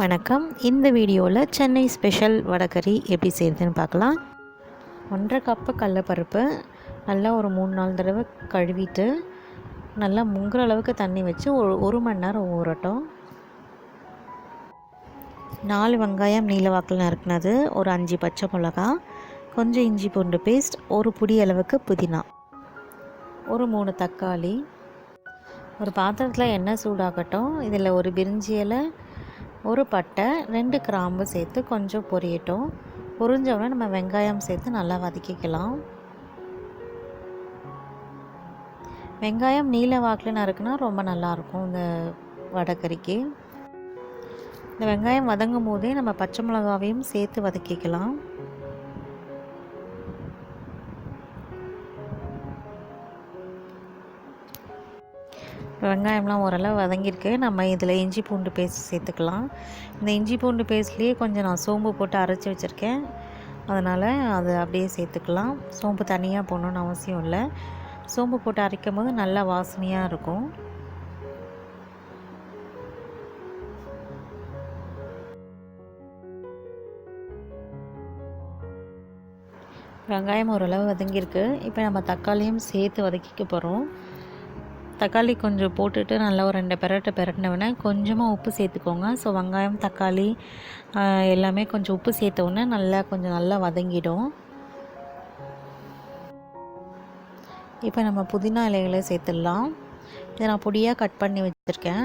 வணக்கம். இந்த வீடியோவில் சென்னை ஸ்பெஷல் வடகறி எப்படி செய்யுதுன்னு பார்க்கலாம். 1.5 கப்பு கடலைப்பருப்பு நல்லா ஒரு 3-4 தடவை கழுவிட்டு நல்லா முங்குற அளவுக்கு தண்ணி வச்சு ஒரு மணி நேரம் ஊறட்டும். 4 வெங்காயம் நீல வாக்கில் நறுக்குனது, ஒரு 5 பச்சை மிளகா, கொஞ்சம் இஞ்சி பூண்டு பேஸ்ட், ஒரு புடி அளவுக்கு புதினா, ஒரு 3 தக்காளி. ஒரு பாத்திரத்தில் எண்ணெய் சூடாகட்டும். இதில் ஒரு பிரிஞ்சி இலை, ஒரு பட்டை, 2 கிராம்பு சேர்த்து கொஞ்சம் பொரியட்டும். பொரிஞ்சவுடனே நம்ம வெங்காயம் சேர்த்து நல்லா வதக்கிக்கலாம். வெங்காயம் நீல வாக்கில் நறுக்குனா ரொம்ப நல்லாயிருக்கும் இந்த வடகறிக்கு. இந்த வெங்காயம் வதங்கும் போதே நம்ம பச்சை மிளகாவையும் சேர்த்து வதக்கிக்கலாம். வெங்காயம்லாம் ஓரளவு வதங்கியிருக்கு. நம்ம இதில் இஞ்சி பூண்டு பேஸ்ட் சேர்த்துக்கலாம். இந்த இஞ்சி பூண்டு பேஸ்ட்லேயே கொஞ்சம் நான் சோம்பு போட்டு அரைச்சி வச்சுருக்கேன், அதனால் அதை அப்படியே சேர்த்துக்கலாம். சோம்பு தனியாக போடணுன்னு அவசியம் இல்லை. சோம்பு போட்டு அரைக்கும் போது நல்லா வாசனையாக இருக்கும். வெங்காயம் ஓரளவு வதங்கியிருக்கு. இப்போ நம்ம தக்காளியும் சேர்த்து வதக்கிக்க போகிறோம். தக்காளி கொஞ்சம் போட்டுட்டு நல்லா ஒரு 2 பெரட்டினவுடனே கொஞ்சமாக உப்பு சேர்த்துக்கோங்க. ஸோ வெங்காயம் தக்காளி எல்லாமே கொஞ்சம் உப்பு சேர்த்தவுடனே நல்லா வதங்கிடும். இப்போ நம்ம புதினா இலைகளை சேர்த்துடலாம். இதை நான் பொடியாக கட் பண்ணி வச்சுருக்கேன்.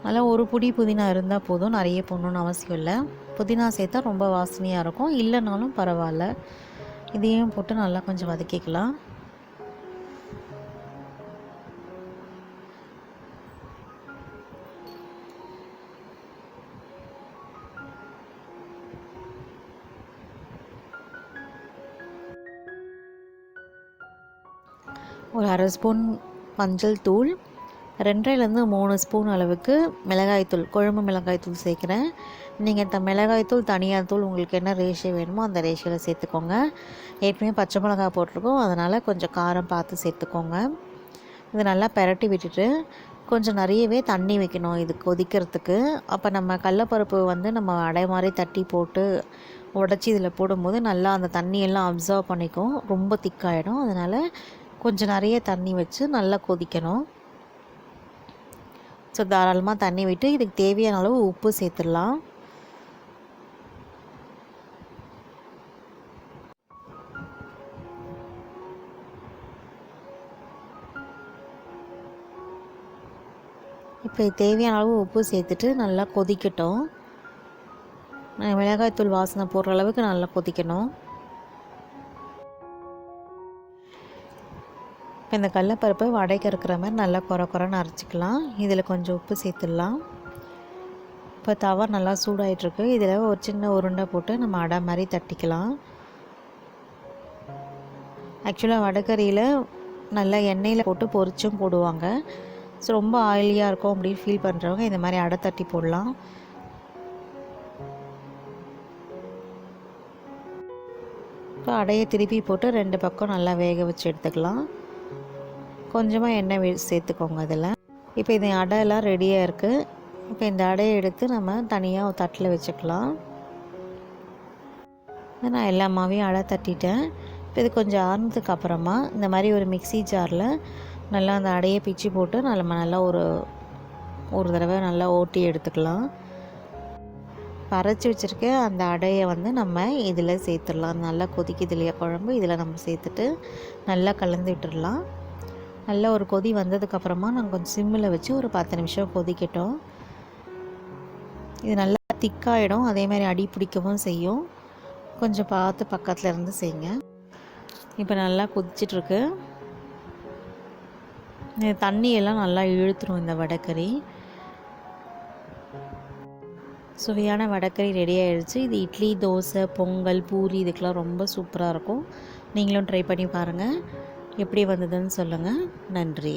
நல்லா ஒரு பொடி புதினா இருந்தால் போதும், நிறைய போடணுன்னு அவசியம் இல்லை. புதினா சேர்த்தா ரொம்ப வாசனையாக இருக்கும், இல்லைனாலும் பரவாயில்ல. இதையும் போட்டு நல்லா கொஞ்சம் வதக்கிக்கலாம். ஒரு 1/2 ஸ்பூன் மஞ்சள் தூள், 2லேருந்து 3 ஸ்பூன் அளவுக்கு மிளகாய்த்தூள், குழம்பு மிளகாய்த்தூள் சேர்க்குறேன். நீங்கள் இந்த மிளகாய்த்தூள் தனியாக தூள் உங்களுக்கு என்ன ரேஷியோ வேணுமோ அந்த ரேஷியோவில் சேர்த்துக்கோங்க. ஏற்கனவே பச்சை மிளகா போட்டிருக்கோம், அதனால் கொஞ்சம் காரம் பார்த்து சேர்த்துக்கோங்க. இது நல்லா பெரட்டி விட்டுட்டு கொஞ்சம் நிறையவே தண்ணி வைக்கணும் இது கொதிக்கிறதுக்கு. அப்போ நம்ம கடலப்பருப்பு நம்ம அடை மாதிரி தட்டி போட்டு உடச்சி இதில் போடும்போது நல்லா அந்த தண்ணியெல்லாம் அப்சர்வ் பண்ணிக்கும், ரொம்ப திக்காயிடும். அதனால் கொஞ்சம் நிறைய தண்ணி வச்சு நல்லா கொதிக்கணும். ஸோ தாராளமாக தண்ணி விட்டு இதுக்கு தேவையான அளவு உப்பு சேர்த்துடலாம். இப்போ தேவையான அளவு உப்பு சேர்த்துட்டு நல்லா கொதிக்கட்டும். மிளகாய்த்தூள் வாசனை போடுற அளவுக்கு நல்லா கொதிக்கணும். இப்போ இந்த கடலப்பருப்பை வடைக்கு இருக்கிற மாதிரி நல்லா குறைன்னு அரைச்சிக்கலாம். இதில் கொஞ்சம் உப்பு சேர்த்துடலாம். இப்போ தவா நல்லா சூடாகிட்ருக்கு. இதில் ஒரு சின்ன உருண்டை போட்டு நம்ம அடை மாதிரி தட்டிக்கலாம். ஆக்சுவலாக வடகறியில் நல்லா எண்ணெயில் போட்டு பொரிச்சும் போடுவாங்க. ஸோ ரொம்ப ஆயிலியாக இருக்கும் அப்படின்னு ஃபீல் பண்ணுறவங்க இந்த மாதிரி அடை தட்டி போடலாம். இப்போ அடையை திருப்பி போட்டு 2 பக்கம் நல்லா வேக வச்சு எடுத்துக்கலாம். கொஞ்சமாக எண்ணெய் சேர்த்துக்கோங்க அதில். இப்போ இந்த அடையெல்லாம் ரெடியாக இருக்குது. இப்போ இந்த அடையை எடுத்து நம்ம தனியாக ஒரு தட்டில் வச்சுக்கலாம். நான் எல்லா மாவையும் அடை தட்டிட்டேன். இப்போ இது கொஞ்சம் ஆறுனதுக்கு அப்புறமா இந்த மாதிரி ஒரு மிக்ஸி ஜாரில் நல்லா அந்த அடையை பிச்சு போட்டு நல்லா ஒரு தடவை நல்லா ஓட்டி எடுத்துக்கலாம். அரைச்சி வச்சுருக்க அந்த அடையை நம்ம இதில் சேர்த்துடலாம். நல்லா கொதிக்குது இல்லையா குழம்பு, இதில் நம்ம சேர்த்துட்டு நல்லா கலந்து விட்டுடலாம். நல்லா ஒரு கொதி வந்ததுக்கப்புறமா நாங்கள் கொஞ்சம் சிம்மில் வச்சு ஒரு 10 நிமிஷம் கொதிக்கட்டும். இது நல்லா திக்காயிடும், அதே மாதிரி அடி பிடிக்கவும் செய்யும். கொஞ்சம் பார்த்து பக்கத்தில் இருந்து செய்யுங்க. இப்போ நல்லா கொதிச்சிட்ருக்கு. தண்ணியெல்லாம் நல்லா இழுத்துரும் இந்த வடகறி. சுவையான வடகறி ரெடி ஆகிடுச்சு. இது இட்லி, தோசை, பொங்கல், பூரி இதுக்கெலாம் ரொம்ப சூப்பராக இருக்கும். நீங்களும் ட்ரை பண்ணி பாருங்கள். எப்படி வந்ததுன்னு சொல்லுங்கள். நன்றி.